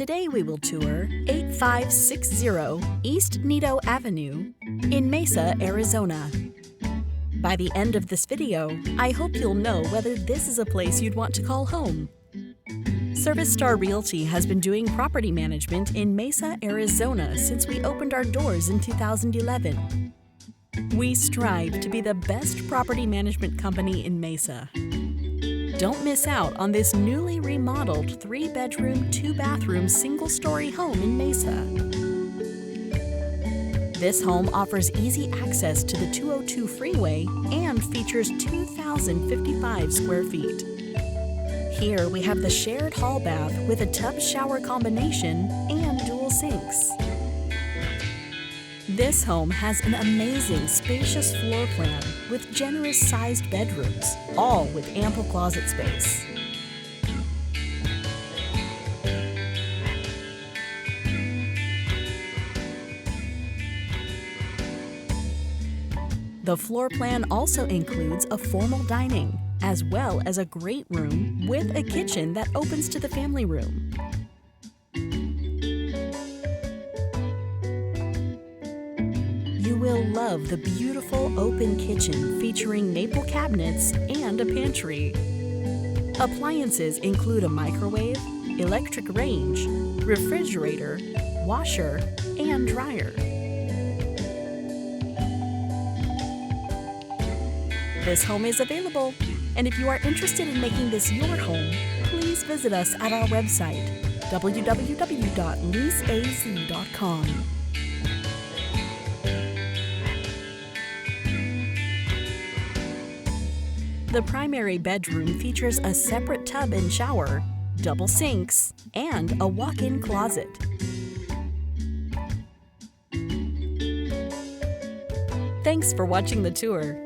Today we will tour 8560 East Nido Avenue in Mesa, Arizona. By the end of this video, I hope you'll know whether this is a place you'd want to call home. Star Realty has been doing property management in Mesa, Arizona since we opened our doors in 2011. We strive to be the best property management company in Mesa. Don't miss out on this newly remodeled 3-bedroom, 2-bathroom, single-story home in Mesa. This home offers easy access to the 202 freeway and features 2,055 square feet. Here we have the shared hall bath with a tub-shower combination and dual sinks. This home has an amazing spacious floor plan with generous-sized bedrooms, all with ample closet space. The floor plan also includes a formal dining, as well as a great room with a kitchen that opens to the family room. You will love the beautiful open kitchen featuring maple cabinets and a pantry. Appliances include a microwave, electric range, refrigerator, washer, and dryer. This home is available, and if you are interested in making this your home, please visit us at our website, www.mesaaz.com. The primary bedroom features a separate tub and shower, double sinks, and a walk-in closet. Thanks for watching the tour.